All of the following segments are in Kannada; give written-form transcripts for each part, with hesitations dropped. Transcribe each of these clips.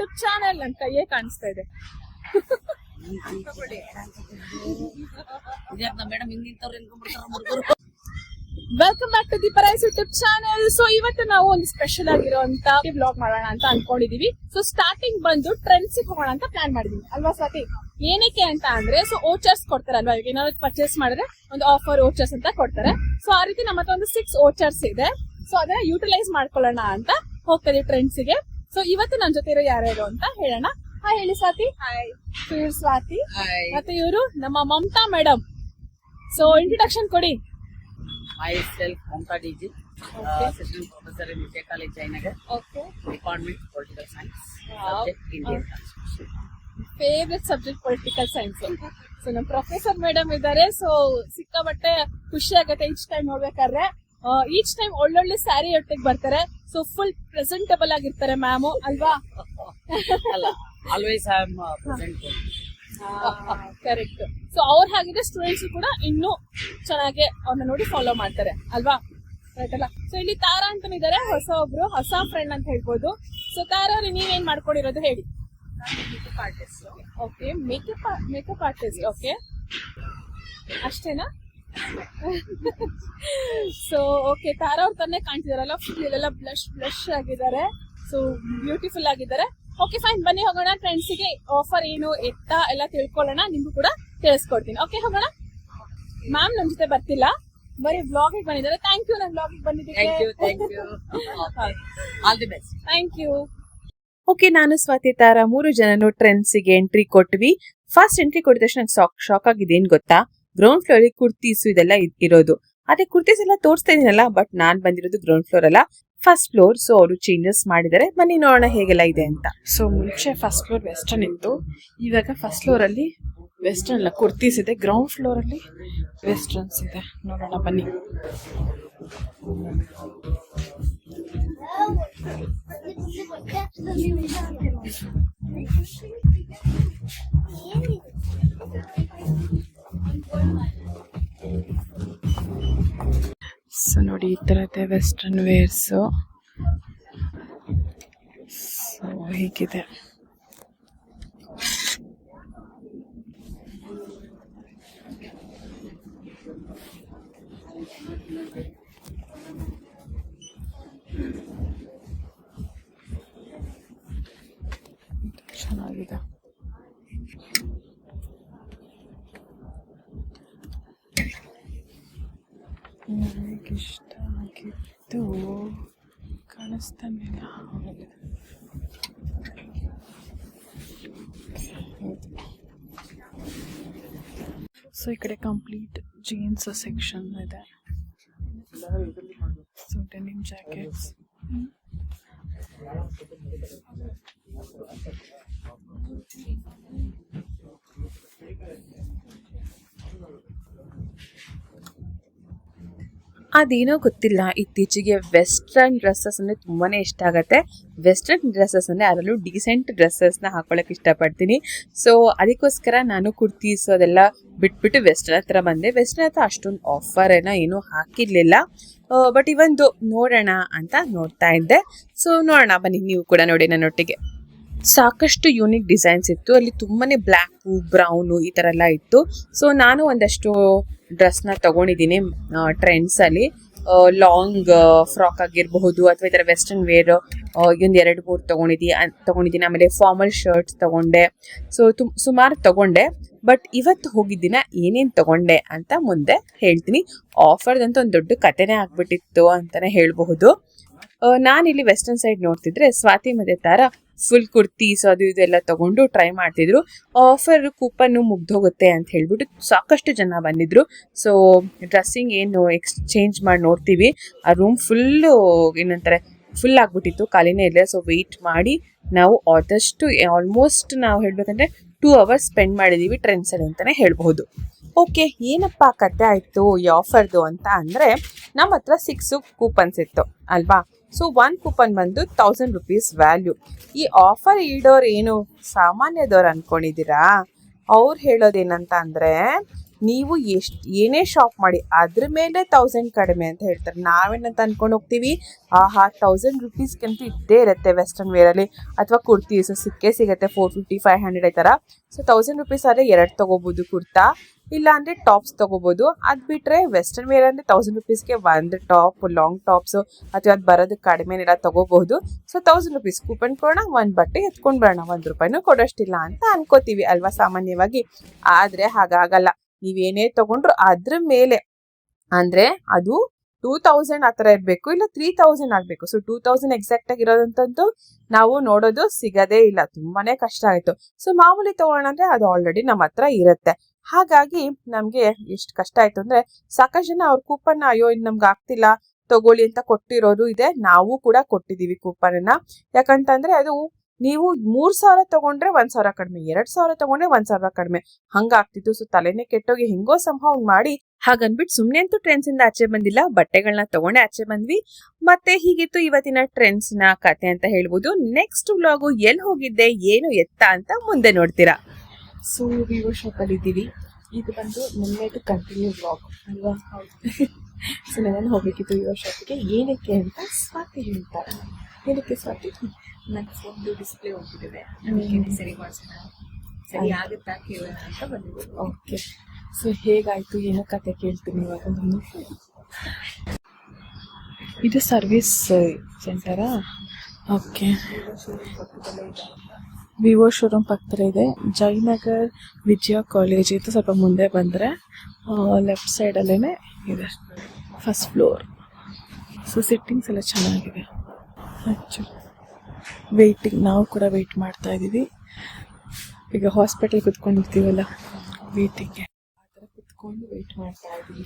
ಯೂಟ್ಯೂಬ್ ಚಾನೆಲ್ ನನ್ನ ಕೈಯೇ ಕಾಣಿಸ್ತಾ ಇದೆ. Welcome back to the Paris YouTube channel. So ಇವತ್ತು ನಾವು ಒಂದು ಸ್ಪೆಷಲ್ ಆಗಿರುವಂತ ವ್ಲಾಗ್ ಮಾಡೋಣ ಅಂತ ಅನ್ಕೊಂಡಿದೀವಿ. ಸೊ ಸ್ಟಾರ್ಟಿಂಗ್ ಬಂದು ಟ್ರೆಂಡ್ಸ್ ಹೋಗೋಣ ಅಂತ ಪ್ಲಾನ್ ಮಾಡಿದೀವಿ ಅಲ್ವಾ ಸ್ವಾತಿ? ಏನಕ್ಕೆ ಅಂತ ಅಂದ್ರೆ ಸೊ ಓಚರ್ಸ್ ಕೊಡ್ತಾರೆ ಅಲ್ವಾ, ಈಗ ಏನಾದ್ರು ಪರ್ಚೇಸ್ ಮಾಡಿದ್ರೆ ಒಂದು ಆಫರ್ ಓಚರ್ಸ್ ಅಂತ ಕೊಡ್ತಾರೆ. ಸೊ ಆ ರೀತಿ ನಮ್ಮ ಹತ್ರ ಒಂದು 6 ಓಚರ್ಸ್ ಇದೆ. ಸೊ ಅದನ್ನ ಯೂಟಿಲೈಸ್ ಮಾಡ್ಕೊಳ್ಳೋಣ ಅಂತ ಹೋಗ್ತಾ ಇದೀವಿ ಟ್ರೆಂಡ್ಸ್ ಗೆ. ಸೊ ಇವತ್ತು ನನ್ನ ಜೊತೆ ಇರೋ ಯಾರ್ಯಾರು ಅಂತ ಹೇಳೋಣ. ಹಾಯ್ ಹೇಳಿ ಸ್ವಾತಿ. ಹಾಯ್. ಇವ್ರು ಸ್ವಾತಿ ಮತ್ತೆ ಇವರು ನಮ್ಮ ಮಮತಾ ಮೇಡಮ್. ಸೊ ಇಂಟ್ರೊಡಕ್ಷನ್ ಕೊಡಿ. Myself, Mamta DG, assistant professor in Vijay College, Jayanagar. Okay. Department Political Science. Subject Indian Constitution. Favorite subject Political Science. So ನಮ್ಮ ಪ್ರೊಫೆಸರ್ ಮೇಡಮ್ ಇದ್ದಾರೆ. ಸೊ ಸಿಕ್ಕಾಬಟ್ಟೆ ಖುಷಿ ಆಗತ್ತೆ ಈಚ್ ಟೈಮ್ ನೋಡ್ಬೇಕಾದ್ರೆ. ಈಚ್ ಟೈಮ್ ಒಳ್ಳೊಳ್ಳೆ ಸ್ಯಾರಿ ಒಟ್ಟಿಗೆ ಬರ್ತಾರೆ. ಸೊ ಫುಲ್ ಪ್ರೆಸೆಂಟಬಲ್ ಆಗಿರ್ತಾರೆ ಮ್ಯಾಮ್ ಅಲ್ವಾ? ಅಲ್ಲ, always I am present. Correct. So ಅವ್ರ ಹಾಗಿದ್ರೆ ಸ್ಟೂಡೆಂಟ್ಸ್ ಕೂಡ ಇನ್ನೂ ಚೆನ್ನಾಗಿ ಅವ್ರನ್ನ ನೋಡಿ ಫಾಲೋ ಮಾಡ್ತಾರೆ ಅಲ್ವಾ? ಕರೆಕ್ಟ್ ಅಲ್ಲ? ಸೊ ಇಲ್ಲಿ ತಾರಾ ಅಂತ ಇದಾರೆ, ಹೊಸ ಫ್ರೆಂಡ್ ಅಂತ ಹೇಳ್ಬೋದು. ಸೊ ತಾರಾ ಅವ್ರಿಗೆ ನೀವೇನ್ ಮಾಡ್ಕೊಂಡಿರೋದು ಹೇಳಿ. Okay, makeup artist. ಓಕೆ, ಅಷ್ಟೇನಾ? ಸೊ ಓಕೆ, ತಾರಾ ಅವ್ರ ತಾನೇ ಕಾಣ್ತಿದಾರಲ್ಲ, ಫುಲ್ ಇಲ್ಲೆಲ್ಲ ಬ್ಲಶ್ ಆಗಿದ್ದಾರೆ. ಸೊ ಬ್ಯೂಟಿಫುಲ್ ಆಗಿದ್ದಾರೆ. ಓಕೆ ಫೈನ್, ಬನ್ನಿ ಹೋಗೋಣ. ಫ್ರೆಂಡ್ಸಿಗೆ ಆಫರ್ ಏನು ಎತ್ತ ಎಲ್ಲ ತಿಳ್ಕೊಳ್ಳೋಣ, ನಿಮ್ಗೂ ಕೂಡ ತಿಳಿಸ್ಕೊಡ್ತೀನಿ. ಓಕೆ ಹೋಗೋಣ. ಮ್ಯಾಮ್ ನಮ್ ಜೊತೆ ಬರ್ತಿಲ್ಲ, ಬರೀ ಬ್ಲಾಗಿಗೆ ಬಂದಿದ್ದಾರೆ. ಥ್ಯಾಂಕ್ ಯು, ನನ್ನ ಬ್ಲಾಗಿಗೆ ಬಂದಿದ್ದಕ್ಕೆ. All the best. Thank you. Okay, ನಾನು ಸ್ವಾತಿ ತಾರಾ 3 ಜನನು ಟ್ರೆಂಡ್ಸಿಗೆ ಎಂಟ್ರಿ ಕೊಟ್ವಿ. ಫಸ್ಟ್ ಎಂಟ್ರಿ ಕೊಟ್ಟಿದ ತಕ್ಷಣ ಶಾಕ್ ಆಗಿದೆ. ಏನ್ ಗೊತ್ತಾ, ಗ್ರೌಂಡ್ ಫ್ಲೋರ್ ಕುರ್ತೀಸು ಇದೆಲ್ಲ ಇರೋದು. ಅದೇ ಕುರ್ತೀಸ್ ಎಲ್ಲ ತೋರಿಸ್ತಾ ಇದೀನಲ್ಲ, ಬಟ್ ನಾನ್ ಬಂದಿರೋದು ಗ್ರೌಂಡ್ ಫ್ಲೋರ್ ಅಲ್ಲ, ಫಸ್ಟ್ ಫ್ಲೋರ್. ಸೊ ಅವರು ಚೇಂಜಸ್ ಮಾಡಿದ್ದಾರೆ, ಬನ್ನಿ ನೋಡೋಣ ಹೇಗೆಲ್ಲ ಇದೆ ಅಂತ. ಸೊ ಮುಂಚೆ ಫಸ್ಟ್ ಫ್ಲೋರ್ ವೆಸ್ಟರ್ನ್ ಇತ್ತು, ಇವಾಗ ಫಸ್ಟ್ ಫ್ಲೋರ್ ಅಲ್ಲಿ ವೆಸ್ಟರ್ನ್ ಎಲ್ಲ ಕುರ್ತೀಸ್ ಇದೆ, ಗ್ರೌಂಡ್ ಫ್ಲೋರ್ ಅಲ್ಲಿ ವೆಸ್ಟರ್ನ್ಸ್ ಇದೆ. ನೋಡೋಣ ಬನ್ನಿ. ಸೊ ನೋಡಿ, ಈ ತರ ಇದೆ ವೆಸ್ಟರ್ನ್ ವೇರ್ಸ್. ಸೊ ಹೀಗಿದೆ. ಚೆನ್ನಾಗಿದೆ. ನನಗೆ ಇಷ್ಟ ಆಗಿದ್ದು ಕಾಣಿಸ್ತಾನೆ. ಸೊ ಈ ಕಡೆ ಕಂಪ್ಲೀಟ್ ಜೀನ್ಸ್ ಸೆಕ್ಷನ್ ಇದೆ. So denim jackets. ಅದೇನೋ ಗೊತ್ತಿಲ್ಲ, ಇತ್ತೀಚೆಗೆ ವೆಸ್ಟರ್ನ್ ಡ್ರೆಸ್ಸಸ್ ಅಂದ್ರೆ ತುಂಬಾನೇ ಇಷ್ಟ ಆಗತ್ತೆ. ವೆಸ್ಟರ್ನ್ ಡ್ರೆಸ್ಸಸ್ ಅಂದ್ರೆ ಅದರಲ್ಲೂ ಡೀಸೆಂಟ್ ಡ್ರೆಸ್ಸಸ್ ನ ಹಾಕೊಳಕ್ ಇಷ್ಟಪಡ್ತೀನಿ. ಸೊ ಅದಕ್ಕೋಸ್ಕರ ನಾನು ಕುರ್ತೀಸ್ ಅದೆಲ್ಲ ಬಿಟ್ಬಿಟ್ಟು ವೆಸ್ಟರ್ನ್ ಹತ್ರ ಬಂದೆ. ವೆಸ್ಟರ್ನ್ ಹತ್ರ ಅಷ್ಟೊಂದು ಆಫರ್ ಏನೂ ಹಾಕಿರ್ಲಿಲ್ಲ, ಬಟ್ ಇವೊಂದು ನೋಡೋಣ ಅಂತ ನೋಡ್ತಾ ಇದ್ದೆ. ಸೊ ನೋಡೋಣ ಬನ್ನಿ, ನೀವು ಕೂಡ ನೋಡಿ ನನ್ನೊಟ್ಟಿಗೆ. ಸಾಕಷ್ಟು ಯೂನಿಕ್ ಡಿಸೈನ್ಸ್ ಇತ್ತು ಅಲ್ಲಿ, ತುಂಬಾನೇ ಬ್ಲ್ಯಾಕು ಬ್ರೌನು ಈ ತರ ಎಲ್ಲ ಇತ್ತು. ಸೊ ನಾನು ಒಂದಷ್ಟು ಡ್ರೆಸ್ನ ತಗೊಂಡಿದ್ದೀನಿ ಟ್ರೆಂಡ್ಸ್ ಅಲ್ಲಿ. ಲಾಂಗ್ ಫ್ರಾಕ್ ಆಗಿರಬಹುದು ಅಥವಾ ಈ ತರ ವೆಸ್ಟರ್ನ್ ವೇರ್ ಒಂದು 2-3 ತಗೊಂಡಿದ್ದೀನಿ. ಆಮೇಲೆ ಫಾರ್ಮಲ್ ಶರ್ಟ್ಸ್ ತಗೊಂಡೆ. ಸೊ ಸುಮಾರು ತಗೊಂಡೆ, ಬಟ್ ಇವತ್ತು ಹೋಗಿದ್ದಿನ ಏನೇನ್ ತಗೊಂಡೆ ಅಂತ ಮುಂದೆ ಹೇಳ್ತೀನಿ. ಆಫರ್ದಂತೂ ಒಂದು ದೊಡ್ಡ ಕಥೆನೇ ಆಗ್ಬಿಟ್ಟಿತ್ತು ಅಂತಾನೆ ಹೇಳ್ಬಹುದು. ನಾನಿಲ್ಲಿ ವೆಸ್ಟರ್ನ್ ಸೈಡ್ ನೋಡ್ತಿದ್ರೆ ಸ್ವಾತಿ ಮತ್ತೆ ತಾರಾ ಫುಲ್ ಕುರ್ತೀಸ್ ಅದು ಇದೆಲ್ಲ ತಗೊಂಡು ಟ್ರೈ ಮಾಡ್ತಿದ್ರು. ಆಫರ್ ಕೂಪನ್ ಮುಗ್ದೋಗುತ್ತೆ ಅಂತ ಹೇಳ್ಬಿಟ್ಟು ಸಾಕಷ್ಟು ಜನ ಬಂದಿದ್ರು. ಸೊ ಡ್ರೆಸ್ಸಿಂಗ್ ಏನು ಎಕ್ಸ್ಚೇಂಜ್ ಮಾಡಿ ನೋಡ್ತೀವಿ, ಆ ರೂಮ್ ಫುಲ್ಲು ಏನಂತಾರೆ ಫುಲ್ ಆಗ್ಬಿಟ್ಟಿತ್ತು, ಖಾಲಿನೇ ಇಲ್ಲ. ಸೊ ವೆಯ್ಟ್ ಮಾಡಿ ನಾವು ಆದಷ್ಟು ಆಲ್ಮೋಸ್ಟ್ ನಾವು ಹೇಳ್ಬೇಕಂದ್ರೆ 2 hours ಸ್ಪೆಂಡ್ ಮಾಡಿದೀವಿ ಟ್ರೆಂಡ್ಸ್ ಅಲ್ಲಿ ಅಂತಾನೆ ಹೇಳ್ಬಹುದು. ಓಕೆ, ಏನಪ್ಪಾ ಕತೆ ಆಯ್ತು ಈ ಆಫರ್ದು ಅಂತ ಅಂದ್ರೆ, ನಮ್ಮ ಹತ್ರ 6 ಕೂಪನ್ಸ್ ಇತ್ತು ಅಲ್ವಾ. ಸೊ 1 ಕೂಪನ್ ಬಂದು 1000 rupees ವ್ಯಾಲ್ಯೂ. ಈ ಆಫರ್ ಇಡೋರು ಏನು ಸಾಮಾನ್ಯದವ್ರು ಅನ್ಕೊಂಡಿದ್ದೀರಾ? ಅವ್ರು ಹೇಳೋದೇನಂತ ಅಂದ್ರೆ, ನೀವು ಏನೇ ಶಾಪ್ ಮಾಡಿ ಅದ್ರ ಮೇಲೆ 1000 ಕಡಿಮೆ ಅಂತ ಹೇಳ್ತಾರೆ. ನಾವೇನಂತ ಅನ್ಕೊಂಡು ಹೋಗ್ತೀವಿ, ಆಹಾ 1000 ರುಪೀಸ್ಗಂತೂ ಇದ್ದೇ ಇರುತ್ತೆ ವೆಸ್ಟರ್ನ್ ವೇರಲ್ಲಿ, ಅಥವಾ ಕುರ್ತೀಸ್ ಸಿಕ್ಕೇ ಸಿಗುತ್ತೆ 450-500 ಈ ಥರ. ಸೊ 1000 ರುಪೀಸ್ ಆದರೆ 2 ತೊಗೋಬೋದು ಕುರ್ತಾ, ಇಲ್ಲ ಅಂದರೆ ಟಾಪ್ಸ್ ತೊಗೋಬೋದು. ಅದು ಬಿಟ್ಟರೆ ವೆಸ್ಟರ್ನ್ ವೇರ್ ಅಂದರೆ 1000 ರುಪೀಸ್ಗೆ ಒಂದು ಟಾಪ್, ಲಾಂಗ್ ಟಾಪ್ಸು ಅಥವಾ ಅದು ಬರೋದಕ್ಕೆ ಕಡಿಮೆನೆಲ್ಲ ತೊಗೋಬಹುದು. ಸೊ 1000 ರುಪೀಸ್ ಕೂಪನ್ ಕೊಡೋಣ, ಒಂದು ಬಟ್ಟೆ ಎತ್ಕೊಂಡು ಬರೋಣ, 1 ರೂಪಾಯಿನೂ ಕೊಡೋಷ್ಟಿಲ್ಲ ಅಂತ ಅನ್ಕೋತೀವಿ ಅಲ್ವಾ ಸಾಮಾನ್ಯವಾಗಿ. ಆದರೆ ಹಾಗಾಗಲ್ಲ. ನೀವೇನೇ ತೊಗೊಂಡ್ರು ಅದ್ರ ಮೇಲೆ ಅಂದರೆ ಅದು 2000 ಆ ಥರ ಇರಬೇಕು, ಇಲ್ಲ 3000 ಆಗಬೇಕು. ಸೊ 2000 ಎಕ್ಸಾಕ್ಟ್ ಆಗಿರೋದಂತಂತೂ ನಾವು ನೋಡೋದು ಸಿಗದೇ ಇಲ್ಲ, ತುಂಬಾನೇ ಕಷ್ಟ ಆಯಿತು. ಸೊ ಮಾಮೂಲಿ ತೊಗೊಳ್ಳೋಣ ಅಂದರೆ ಅದು ಆಲ್ರೆಡಿ ನಮ್ಮ ಹತ್ರ ಇರುತ್ತೆ. ಹಾಗಾಗಿ ನಮಗೆ ಎಷ್ಟು ಕಷ್ಟ ಆಯಿತು ಅಂದರೆ ಸಾಕಷ್ಟು ಜನ ಅವ್ರ ಕೂಪನ್ನ ಅಯ್ಯೋ ಇದು ನಮ್ಗೆ ಆಗ್ತಿಲ್ಲ ತಗೊಳ್ಳಿ ಅಂತ ಕೊಟ್ಟಿರೋದು ಇದೆ. ನಾವು ಕೂಡ ಕೊಟ್ಟಿದ್ದೀವಿ ಕೂಪನನ್ನ. ಯಾಕಂತಂದರೆ ಅದು ನೀವು 3000 ತಗೊಂಡ್ರೆ 1000 ಕಡಿಮೆ, 2000 ತಗೊಂಡ್ರೆ 1000 ಕಡಿಮೆ ಹಂಗಾಗ್ತಿತ್ತು. ಸೊ ತಲೆನೇ ಕೆಟ್ಟೋಗಿ ಹೆಂಗೋ ಸಂಭವ ಮಾಡಿ ಹಾಗನ್ಬಿಟ್ಟು ಸುಮ್ಮನೆ ಅಂತೂ ಟ್ರೆಂಡ್ಸ್ ಇಂದ ಆಚೆ ಬಂದಿಲ್ಲ, ಬಟ್ಟೆಗಳನ್ನ ತಗೊಂಡೆ ಆಚೆ ಬಂದ್ವಿ. ಮತ್ತೆ ಹೀಗಿತ್ತು ಇವತ್ತಿನ ಟ್ರೆಂಡ್ಸ್ ನ ಕತೆ ಅಂತ ಹೇಳ್ಬೋದು. ನೆಕ್ಸ್ಟ್ ವ್ಲಾಗು ಎಲ್ಲಿ ಹೋಗಿದ್ದೆ ಏನು ಎತ್ತ ಅಂತ ಮುಂದೆ ನೋಡ್ತೀರಾ. ಸೊ ವಿವೋ ಶಾಪಲ್ಲಿ ಇದ್ದೀವಿ. ಇದು ಬಂದು ನಿನ್ನೆದು ಕಂಟಿನ್ಯೂ ವ್ಲಾಗ್ ಅಲ್ವಾ? ಸೊ ನಾನು ಹೋಗ್ಬೇಕಿತ್ತು ವಿವೋ ಶಾಪಿಗೆ. ಏನಕ್ಕೆ ಅಂತ ಸ್ವಾತಿ ಹೇಳ್ತಾರೆ. ಏನಕ್ಕೆ ಸ್ವಾತಿ? ನನ್ನ ಫೋನ್ದು ಡಿಸ್ಪ್ಲೇ ಹೋಗ್ಬಿಟ್ಟಿದೆ, ಅದಕ್ಕೆ ಸರಿ ಮಾಡಿಸೋಣ, ಸರಿ ಆಗುತ್ತಾ ಕೇಳೋಣ ಅಂತ ಬಂದಿದ್ದೀವಿ. ಓಕೆ. ಸೊ ಹೇಗಾಯಿತು ಏನೋ ಕತೆ ಕೇಳ್ತೀನಿ ಇವಾಗ. ಇದು ಸರ್ವಿಸ್ ಸೆಂಟರಾ? ಓಕೆ. ವಿವೋ ಶೋರೂಮ್ ಪಕ್ಕದಲ್ಲೇ ಇದೆ. ಜಯನಗರ್ ವಿಜಯ ಕಾಲೇಜ್ ಇದು ಸ್ವಲ್ಪ ಮುಂದೆ ಬಂದರೆ ಲೆಫ್ಟ್ ಸೈಡಲ್ಲೇ ಇದೆ, ಫಸ್ಟ್ ಫ್ಲೋರ್. ಸೊ ಸಿಟ್ಟಿಂಗ್ಸ್ ಎಲ್ಲ ಚೆನ್ನಾಗಿದೆ. ಆ್ಯಕ್ಚುಲಿ ವೆಯ್ಟಿಂಗ್, ನಾವು ಕೂಡ ವೆಯ್ಟ್ ಮಾಡ್ತಾ ಇದ್ದೀವಿ. ಈಗ ಹಾಸ್ಪಿಟಲ್ ಕುತ್ಕೊಂಡಿರ್ತೀವಲ್ಲ ವೆಯ್ಟಿಂಗ್ಗೆ, ಆ ಥರ ಕುತ್ಕೊಂಡು ವೆಯ್ಟ್ ಮಾಡ್ತಾ ಇದ್ದೀವಿ.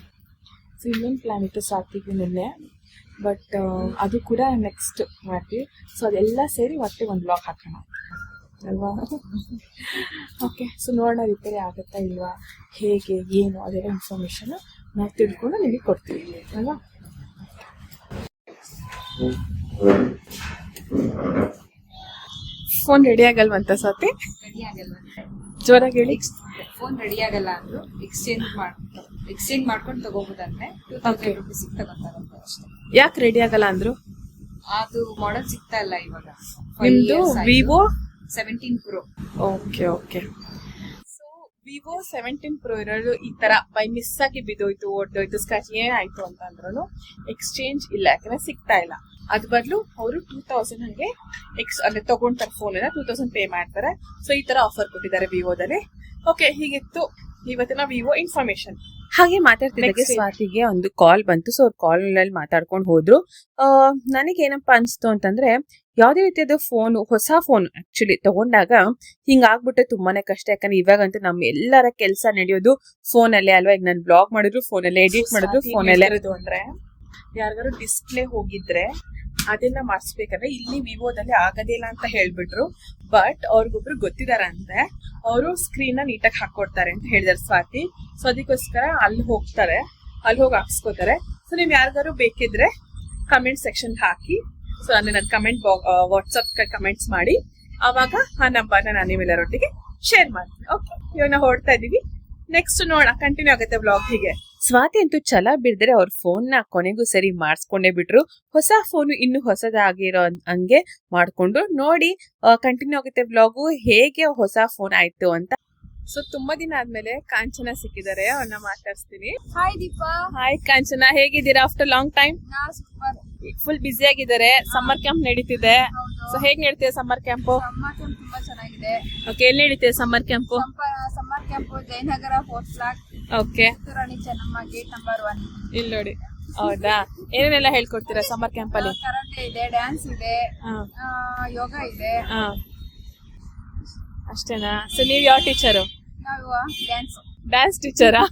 ಸೊ ಇನ್ನೊಂದು ಪ್ಲ್ಯಾನ್ ಇತ್ತು ಸಾತಿಗೆ ನಿನ್ನೆ, ಬಟ್ ಅದು ಕೂಡ ನೆಕ್ಸ್ಟ್ ಮಾಡ್ತೀವಿ. ಸೊ ಅದೆಲ್ಲ ಸೇರಿ ಮತ್ತೆ ಒಂದು ಬ್ಲಾಗ್ ಹಾಕೋಣ ಅಲ್ವಾ? ಓಕೆ. ಸೊ ನೋಡೋಣ ರಿಪೇರಿ ಆಗುತ್ತಾ ಇಲ್ವಾ, ಹೇಗೆ ಏನು ಅದೆಲ್ಲ ಇನ್ಫಾರ್ಮೇಷನ್ನು ನಾವು ತಿಳ್ಕೊಂಡು ನಿಮಗೆ ಕೊಡ್ತೀವಿ ಅಲ್ವಾ? ಫೋನ್ ರೆಡಿ ಆಗಲ್ವಂತ ಸಾತಿ? ರೆಡಿ ಆಗಲ್ಲ, ಜೋರಾಗಿ ಹೇಳಿ. ಫೋನ್ ರೆಡಿ ಆಗಲ್ಲ ಅಂದ್ರು ಎಕ್ಸ್ಚೇಂಜ್ ಮಾಡ್ಕೊಂಡು ತಗೋಬೋದಂದ್ರೆ 2000 ರುಪೀಸಿಗೆ ತಗೊಂತಾರಂತೆ ಅಷ್ಟೇ. ಯಾಕೆ ರೆಡಿ ಆಗಲ್ಲ ಅಂದ್ರು? ಅದು ಮಾಡೆಲ್ ಸಿಗ್ತಾ ಇಲ್ಲ ಇವಾಗ. ನಿಮ್ದು Vivo 17 Pro. Okay okay. So Vivo 17 Pro ಇರೋದು ಈ ತರ ಬೈ ಮಿಸ್ ಆಗಿ ಬಿದ್ದೋಯ್ತು, ಒಡ್ಡೋಯ್ತು, ಸ್ಕ್ರಾಚ್ ಏನಾಯ್ತು ಅಂತ ಅಂದ್ರೂ ಎಕ್ಸ್ಚೇಂಜ್ ಇಲ್ಲ, ಯಾಕಂದ್ರೆ ಸಿಗ್ತಾ ಇಲ್ಲ. ಅದ್ ಬದಲು ಅವರು 2000 ಹಂಗೆ ಅಂದ್ರೆ ತಗೊಂಡ್ತಾರೆ ಫೋನ್ 2000 ಪೇ ಮಾಡ್ತಾರೆ. ಸೊ ಈ ತರ ಆಫರ್ ಕೊಟ್ಟಿದ್ದಾರೆ ವಿವೋದಲ್ಲಿ. ಓಕೆ, ಹೀಗಿತ್ತು ಇವತ್ತಿನ ವಿವೋ ಇನ್ಫಾರ್ಮೇಶನ್. ಹಾಗೆ ಮಾತಾಡ್ತಿದ್ದಾಗೆ ಸ್ವಾತಿಗೆ ಒಂದು ಕಾಲ್ ಬಂತು. ಸೊ ಅವ್ರು ಕಾಲ್ನಲ್ಲಿ ಮಾತಾಡ್ಕೊಂಡು ಹೋದ್ರು. ನನಗೇನಪ್ಪ ಅನಿಸ್ತು ಅಂತಂದ್ರೆ, ಯಾವುದೇ ರೀತಿಯಾದ ಫೋನು, ಹೊಸ ಫೋನ್ ಆಕ್ಚುಲಿ ತಗೊಂಡಾಗ ಹಿಂಗಾಗ್ಬಿಟ್ಟೆ ತುಂಬಾನೇ ಕಷ್ಟ. ಯಾಕಂದ್ರೆ ಇವಾಗಂತೂ ನಮ್ಮ ಎಲ್ಲರ ಕೆಲಸ ನಡೆಯೋದು ಫೋನಲ್ಲೇ ಅಲ್ವಾ? ಈಗ ನಾನು ಬ್ಲಾಗ್ ಮಾಡಿದ್ರು ಫೋನಲ್ಲೇ, ಎಡಿಟ್ ಮಾಡಿದ್ರು ಫೋನಲ್ಲೇ. ಅಂದ್ರೆ ಯಾರಿಗಾರು ಡಿಸ್ಪ್ಲೇ ಹೋಗಿದ್ರೆ ಅದನ್ನ ಮಾಡಿಸ್ಬೇಕಂದ್ರೆ ಇಲ್ಲಿ ವಿವೋದಲ್ಲಿ ಆಗದೇ ಇಲ್ಲ ಅಂತ ಹೇಳ್ಬಿಟ್ರು. ಬಟ್ ಅವ್ರಿಗೊಬ್ರು ಗೊತ್ತಿದಾರಂತೆ, ಅವರು ಸ್ಕ್ರೀನ್ ನ ನೀಟಾಗಿ ಹಾಕೊಡ್ತಾರೆ ಅಂತ ಹೇಳಿದಾರೆ ಸ್ವಾತಿ. ಸೊ ಅದಕ್ಕೋಸ್ಕರ ಅಲ್ಲಿ ಹೋಗ್ತಾರೆ, ಅಲ್ಲಿ ಹೋಗಿ ಹಾಕ್ಸ್ಕೋತಾರೆ. ಸೊ ನೀವ್ ಯಾರಿಗಾರು ಬೇಕಿದ್ರೆ ಕಮೆಂಟ್ ಸೆಕ್ಷನ್ ಹಾಕಿ, ಸೊ ಅಂದ್ರೆ ನನ್ನ ಕಮೆಂಟ್ ವಾಟ್ಸಪ್ ಕಮೆಂಟ್ಸ್ ಮಾಡಿ, ಅವಾಗ ಆ ನಂಬರ್ನ ನಾನು ನಿಮ್ಮೆಲ್ಲರೊಟ್ಟಿಗೆ ಶೇರ್ ಮಾಡ್ತೀನಿ. ಓಕೆ, ಇವಾಗ ನಾವು ಹೊರಡ್ತಾ ಇದೀವಿ. ನೆಕ್ಸ್ಟ್ ನೋಡೋಣ, ಕಂಟಿನ್ಯೂ ಆಗುತ್ತೆ ಬ್ಲಾಗ್ ಹೀಗೆ. ಸ್ವಾತಿ ಅಂತೂ ಛಲ ಬಿಡದ್ರೆ ಅವ್ರ ಫೋನ್ ನ ಕೊನೆಗೂ ಸರಿ ಮಾಡಿಸ್ಕೊಂಡೇ ಬಿಟ್ರು. ಹೊಸ ಫೋನು ಇನ್ನು ಹೊಸದಾಗಿರೋ ಹಂಗೆ ಮಾಡ್ಕೊಂಡು ನೋಡಿ. ಕಂಟಿನ್ಯೂ ಆಗುತ್ತೆ ಬ್ಲಾಗು, ಹೇಗೆ ಹೊಸ ಫೋನ್ ಆಯ್ತು ಅಂತ. ಸೊ ತುಂಬಾ ದಿನ ಆದ್ಮೇಲೆ ಕಾಂಚನ ಸಿಕ್ಕಿದ್ದಾರೆ, ಅವ್ರನ್ನ ಮಾತಾಡ್ಸ್ತೀನಿ. ಹಾಯ್ ದೀಪಾ. ಹಾಯ್ ಕಾಂಚನ, ಹೇಗಿದ್ದೀರಾ after long time? Super. Full busy ಆಗಿದ್ದಾರೆ, ಸಮ್ಮರ್ ಕ್ಯಾಂಪ್ ನಡೀತಿದೆ. ಸೊ ಹೇಗ್ ನಡೀತಿದೆ ಸಮ್ಮರ್ ಕ್ಯಾಂಪ್? ಸಮ್ಮರ್ ಕ್ಯಾಂಪ್ ತುಂಬಾ ಚೆನ್ನಾಗಿದೆ. ಓಕೆ, ಎಲ್ಲಿ ನಡೀತಿದೆ summer camp? Summer camp Jayanagar 4th block, okay, Rani Chennamma, gate number 1. ಇಲ್ಲಿ ನೋಡಿ. ಹೌದಾ, ಏನೇನೆಲ್ಲ ಹೇಳ್ಕೊಡ್ತೀರಾ ಸಮ್ಮರ್ ಕ್ಯಾಂಪ್ ಅಲ್ಲಿ? ಕರಾಟೆ ಇದೆ, ಡ್ಯಾನ್ಸ್ ಇದೆ, ಯೋಗ ಇದೆ. ಅಷ್ಟೇನಾ? ಸೊ ನೀವ್ ಯಾವ ಟೀಚರು? ನಾವು ಡ್ಯಾನ್ಸ್ ಟೀಚರಾ?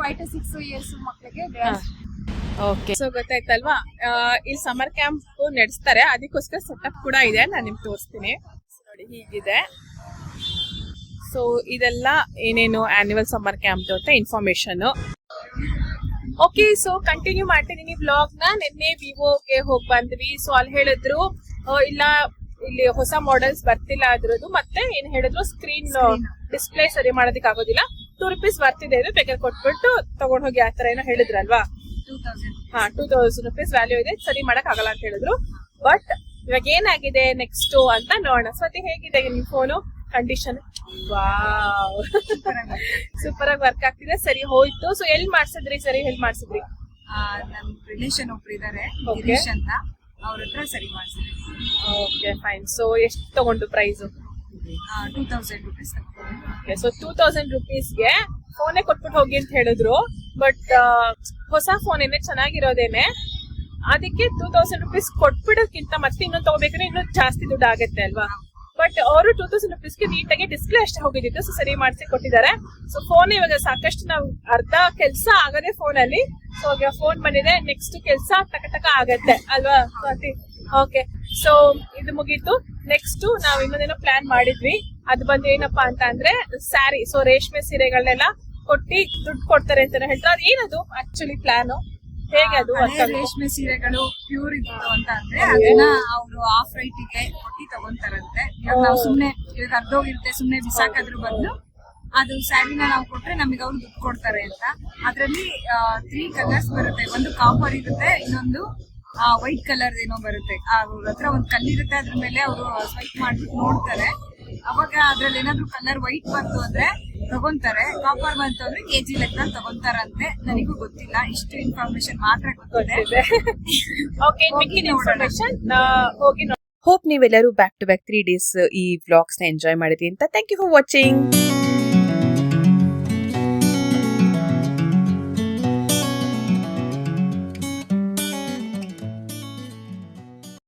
5 to 6 years ಮಕ್ಕಳಿಗೆ ಡ್ಯಾನ್ಸ್. ಓಕೆ, ಸೊ ಗೊತ್ತಾಯ್ತಲ್ವಾ, ಈ ಸಮ್ಮರ್ ಕ್ಯಾಂಪ್ ನಡೆಸ್ತಾರೆ, ಅದಕ್ಕೋಸ್ಕರ ಸೆಟಪ್ ಕೂಡ ಇದೆ, ನಾನು ನಿಮ್ಗೆ ತೋರಿಸ್ತೀನಿ. ನೋಡಿ ಹೀಗಿದೆ. ಸೊ ಇದೆಲ್ಲ ಏನೇನು ಆನ್ಯುವಲ್ ಸಮ್ಮರ್ ಕ್ಯಾಂಪ್ ಅಂತ ಇನ್ಫಾರ್ಮೇಶನ್. ಓಕೆ, ಸೊ ಕಂಟಿನ್ಯೂ ಮಾಡ್ತಿದ್ದೀನಿ ಬ್ಲಾಗ್ ನ. ನಿನ್ನೆ ವಿವೋಗೆ ಹೋಗಿ ಬಂದ್ವಿ. ಸೊ ಅಲ್ಲಿ ಹೇಳಿದ್ರು ಇಲ್ಲ ಇಲ್ಲಿ ಹೊಸ ಮಾಡೆಲ್ಸ್ ಬರ್ತಿಲ್ಲ ಅದ್ರದ್ದು, ಮತ್ತೆ ಏನ್ ಹೇಳಿದ್ರು ಸ್ಕ್ರೀನ್ ಡಿಸ್ಪ್ಲೇ ಸರಿ ಮಾಡೋದಕ್ಕೆ ಆಗೋದಿಲ್ಲ, ₹2 ಬರ್ತಿದೆ ಇದು, ಬೇಕಾದ್ರೆ ಕೊಟ್ಬಿಟ್ಟು ತಗೊಂಡ್ ಹೋಗಿ ಆತರ ಏನೋ ಹೇಳಿದ್ರಲ್ವಾ. 2000. ಹಾ, ₹2000 ವ್ಯಾಲ್ಯೂ ಇದೆ, ಸರಿ ಮಾಡಕ್ ಆಗಲ್ಲ ಅಂತ ಹೇಳಿದ್ರು. ಬಟ್ ಇವಾಗ ಏನಾಗಿದೆ ನೆಕ್ಸ್ಟ್ ಅಂತ ನೋಡೋಣ. ಸ್ವತಿ, ಹೇಗಿದೆ ನಿಮ್ ಫೋನು ಕಂಡೀಷನ್? ವಾವ್, ಸೂಪರ್ ಆಗಿ ವರ್ಕ್ ಆಗ್ತಿದೆ. ಸರಿ ಹೋಯ್ತು. ಸೊ ಎಲ್ಲಿ ಮಾಡ್ಸಿದ್ರಿ? ಸರಿ ಎಲ್ಲಿ ಮಾಡ್ಸಿದ್ರಿ? ನಮ್ ರಿಲೇಷನ್ ಒಬ್ರು ಇದಾರೆ, Okay. ಗಿರೀಶ್ ಅಂತ, ಅವ್ರ ಹತ್ರ ಸರಿ ಮಾಡ್ಸಿದ್ವಿ. Okay, fine. ಸೊ ಎಷ್ಟು ತಗೊಂಡು ಪ್ರೈಸ್? 2000 rupees ತಗೊಂಡ್ವಿ. ಸೊ ₹2000ಗೆ ಫೋನೇ ಕೊಟ್ಬಿಟ್ಟು ಹೋಗಿ ಅಂತ ಹೇಳಿದ್ರು. ಬಟ್ ಹೊಸ ಫೋನ್ ಏನೇ ಚೆನ್ನಾಗಿರೋದೇನೆ, ಅದಕ್ಕೆ ₹2000 ಕೊಟ್ಬಿಡೋಕ್ಕಿಂತ ಮತ್ತೆ ಇನ್ನೊಂದು ತಗೋಬೇಕಾದ್ರೆ ಇನ್ನೂ ಜಾಸ್ತಿ ದುಡ್ಡು ಆಗುತ್ತೆ ಅಲ್ವಾ. ಬಟ್ ಅವರು ₹2000ಗೆ ನೀಟಾಗಿ ಡಿಸ್ಪ್ಲೇ ಅಷ್ಟೇ ಹೋಗಿದ್ದಿತ್ತು, ಸೊ ಸರಿ ಮಾಡಿಸಿ ಕೊಟ್ಟಿದ್ದಾರೆ. ಸೊ ಫೋನ್ ಇವಾಗ ಸಾಕಷ್ಟು ನಾವು ಅರ್ಧ ಕೆಲಸ ಆಗದೆ ಫೋನ್ ಅಲ್ಲಿ. ಸೊ ಇವಾಗ ಫೋನ್ ಬಂದಿದೆ, ನೆಕ್ಸ್ಟ್ ಕೆಲಸ ಟಕ ಆಗತ್ತೆ ಅಲ್ವಾ ಸ್ವಾತಿ? ಓಕೆ, ಸೊ ಇದು ಮುಗೀತು. ನೆಕ್ಸ್ಟ್ ನಾವ್ ಇನ್ನೊಂದೇನೋ ಪ್ಲಾನ್ ಮಾಡಿದ್ವಿ. ಅದು ಬಂದು ಏನಪ್ಪಾ ಅಂತ ಅಂದ್ರೆ ಸ್ಯಾರಿ. ಸೊ ರೇಷ್ಮೆ ಸೀರೆಗಳನ್ನೆಲ್ಲ ಕೊಟ್ಟಿ ದುಡ್ಡು ಕೊಡ್ತಾರೆ ಅಂತಾನೆ ಹೇಳ್ತಾರೆ. ಅದು ಏನದು ಆಕ್ಚುಲಿ ಪ್ಲಾನ್? ಹೇಗೆ ಅದು work ಹಳೆ ಆಗುತ್ತೆ? ರೇಷ್ಮೆ ಸೀರೆಗಳು ಪ್ಯೂರ್ ಇತ್ತು ಅಂತ ಅಂದ್ರೆ ಅದನ್ನ ಅವರು ಆಫ್ ರೈಟಿಗೆ ಕೊಟ್ಟಿ ತಗೊಂತಾರಂತೆ. ಇವಾಗ ನಾವು ಸುಮ್ನೆ ಇವಾಗ ಅರ್ಧೋಗಿರುತ್ತೆ ಸುಮ್ನೆ ಬಿಸಾಕೋದ್ರ ಬದಲು ಅದು ಸ್ಯಾರಿನ ನಾವು ಕೊಟ್ರೆ ನಮಗೆ ಅವ್ರು ದುಡ್ಡು ಕೊಡ್ತಾರೆ ಅಂತ. ಅದ್ರಲ್ಲಿ 3 ಕಲರ್ಸ್ ಬರುತ್ತೆ. ಒಂದು ಕಾಪರ್ ಇರುತ್ತೆ, ಇನ್ನೊಂದು ವೈಟ್ ಕಲರ್ ಏನೋ ಬರುತ್ತೆ. ಅವ್ರ ಹತ್ರ ಒಂದು ಕಲ್ಲಿರುತ್ತೆ, ಅದ್ರ ಮೇಲೆ ಅವರು ಸ್ವೈಪ್ ಮಾಡ್ಬಿಟ್ಟು ನೋಡ್ತಾರೆ. ಅವಾಗ ಅದ್ರಲ್ಲಿ ಏನಾದ್ರು ಕಲರ್ ವೈಟ್ ಬಂತು ಅಂದ್ರೆ ತಗೊಂತಾರೆ, ಕಾಪರ್ ಬಂತು ಅಂದ್ರೆ ಕೆಜಿ ಲೆಕ್ಕ ತಗೊಂತಾರಂತೆ. ನನಗೂ ಗೊತ್ತಿಲ್ಲ, ಇಷ್ಟು ಇನ್ಫಾರ್ಮೇಶನ್ ಮಾತ್ರ ಗೊತ್ತಿದೆ. ಓಕೆ, ಮಿಕ್ಕಿನ ಇನ್ಫಾರ್ಮೇಶನ್ ಹೋಗಿ ಹೋಪ್ ನೀವೆಲ್ಲರೂ ಬ್ಯಾಕ್ ಟು ಬ್ಯಾಕ್ 3 days ಈ ವ್ಲಾಗ್ಸ್ ನ ಎಂಜಾಯ್ ಮಾಡಿದ್ರಿ ಅಂತ. Thank you for watching.